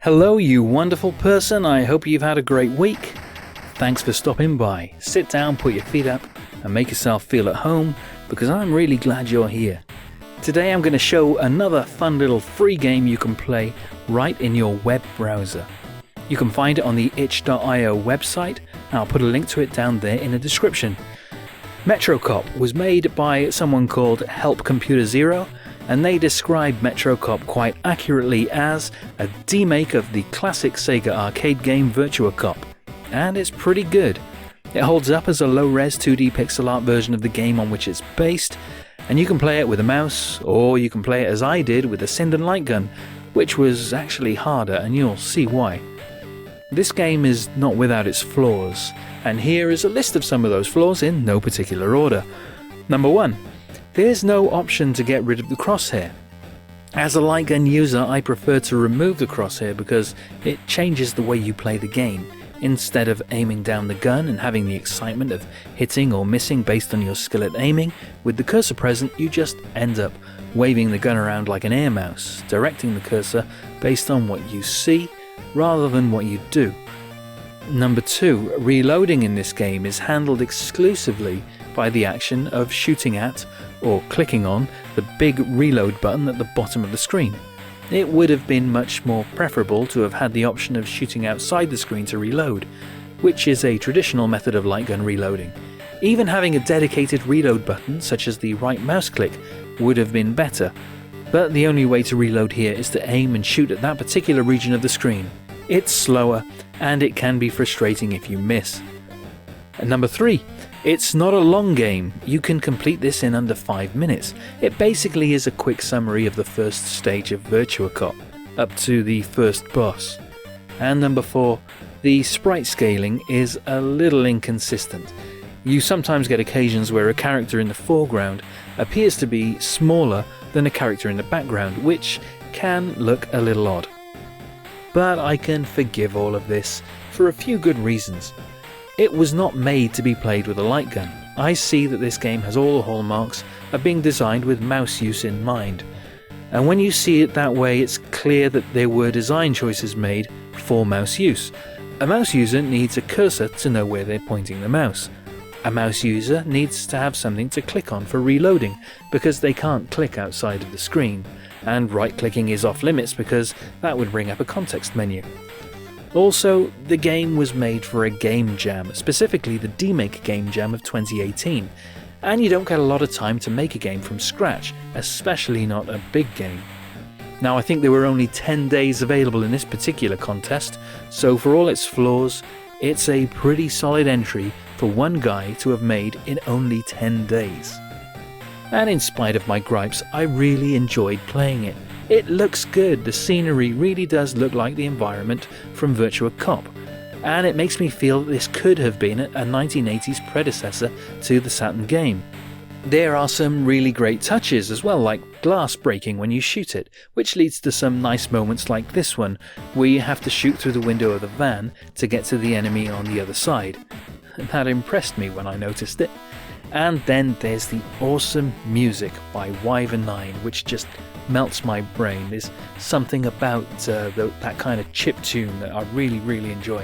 Hello, you wonderful person. I hope you've had a great week. Thanks for stopping by. Sit down, put your feet up, and make yourself feel at home, because I'm really glad you're here. Today I'm going to show another fun little free game you can play right in your web browser. You can find it on the itch.io website, and I'll put a link to it down there in the description. Metrocop was made by someone called Help Computer Zero, and they describe Metrocop quite accurately as a demake of the classic Sega arcade game Virtua Cop, and it's pretty good. It holds up as a low-res 2D pixel art version of the game on which it's based, and you can play it with a mouse, or you can play it as I did with a Sinden Lightgun, which was actually harder, and you'll see why. This game is not without its flaws, and here is a list of some of those flaws in no particular order. Number 1. There's no option to get rid of the crosshair. As a Lightgun user, I prefer to remove the crosshair because it changes the way you play the game. Instead of aiming down the gun and having the excitement of hitting or missing based on your skill at aiming, with the cursor present you just end up waving the gun around like an air mouse, directing the cursor based on what you see rather than what you do. Number 2, reloading in this game is handled exclusively by the action of shooting at or clicking on the big reload button at the bottom of the screen. It would have been much more preferable to have had the option of shooting outside the screen to reload, which is a traditional method of Lightgun reloading. Even having a dedicated reload button, such as the right mouse click, would have been better, but the only way to reload here is to aim and shoot at that particular region of the screen. It's slower, and it can be frustrating if you miss. And number 3, it's not a long game. You can complete this in under 5 minutes. It basically is a quick summary of the first stage of Virtua Cop, up to the first boss. And number 4, the sprite scaling is a little inconsistent. You sometimes get occasions where a character in the foreground appears to be smaller than a character in the background, which can look a little odd. But I can forgive all of this for a few good reasons. It was not made to be played with a light gun. I see that this game has all the hallmarks of being designed with mouse use in mind. And when you see it that way, it's clear that there were design choices made for mouse use. A mouse user needs a cursor to know where they're pointing the mouse. A mouse user needs to have something to click on for reloading, because they can't click outside of the screen. And right-clicking is off limits because that would bring up a context menu. Also, the game was made for a game jam, specifically the Demake Game Jam of 2018, and you don't get a lot of time to make a game from scratch, especially not a big game. Now, I think there were only 10 days available in this particular contest, so for all its flaws, it's a pretty solid entry for one guy to have made in only 10 days. And in spite of my gripes, I really enjoyed playing it. It looks good, the scenery really does look like the environment from Virtua Cop, and it makes me feel that this could have been a 1980s predecessor to the Saturn game. There are some really great touches as well, like glass breaking when you shoot it, which leads to some nice moments like this one, where you have to shoot through the window of the van to get to the enemy on the other side. That impressed me when I noticed it. And then there's the awesome music by Wyvern9, which just melts my brain. There's something about that kind of chip tune that I really enjoy.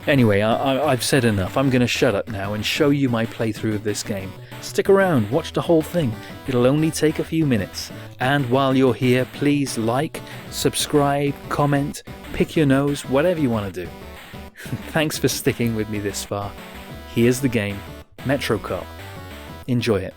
Anyway, I've said enough. I'm going to shut up now and show you my playthrough of this game. Stick around, watch the whole thing. It'll only take a few minutes. And while you're here, please like, subscribe, comment, pick your nose, whatever you want to do. Thanks for sticking with me this far. Here's the game, Metrocop. Enjoy it.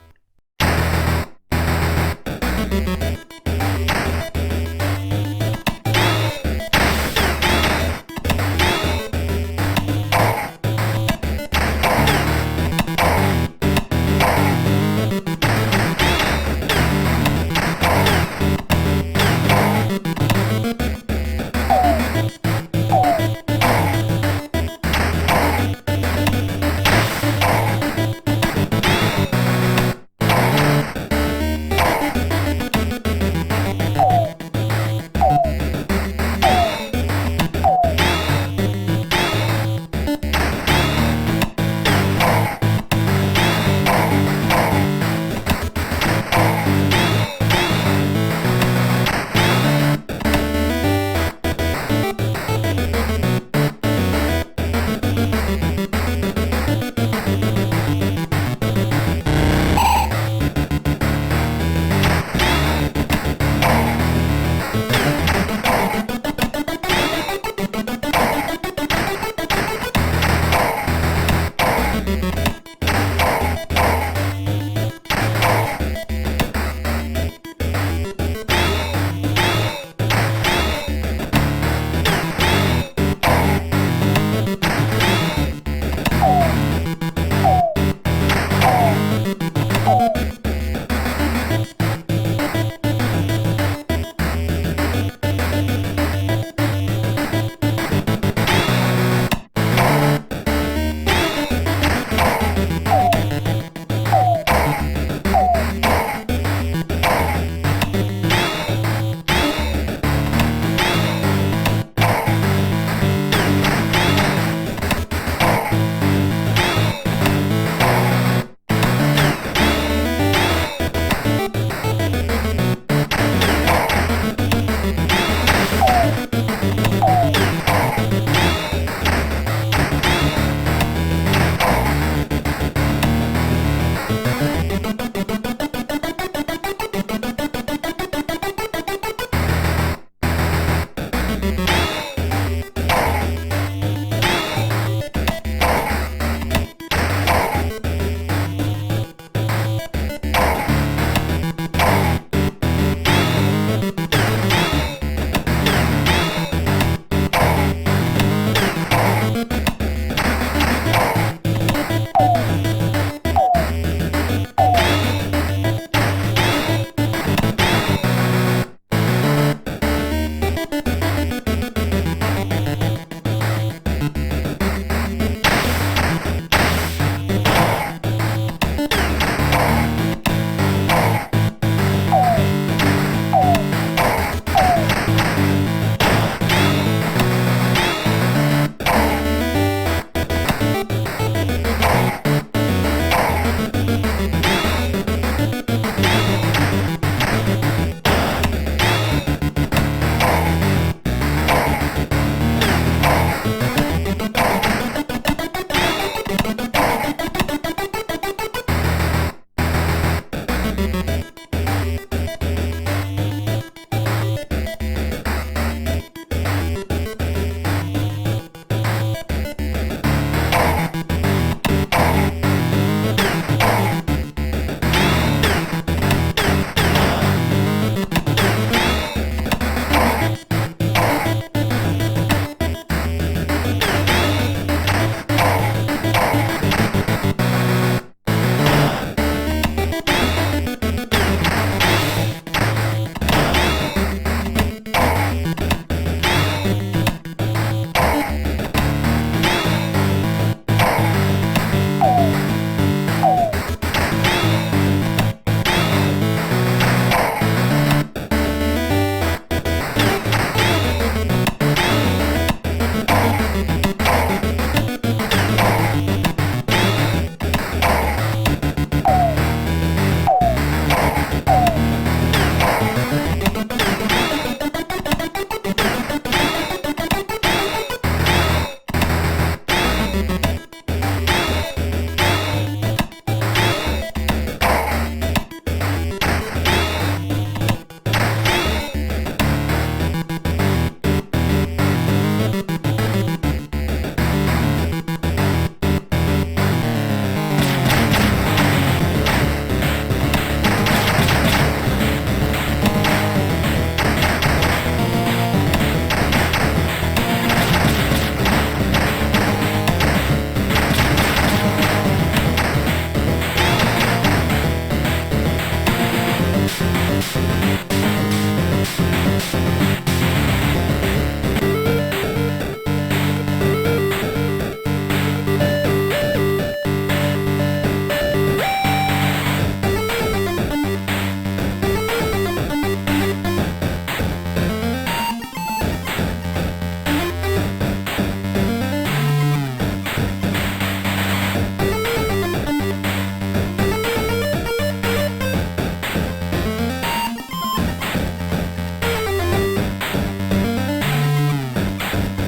Bye.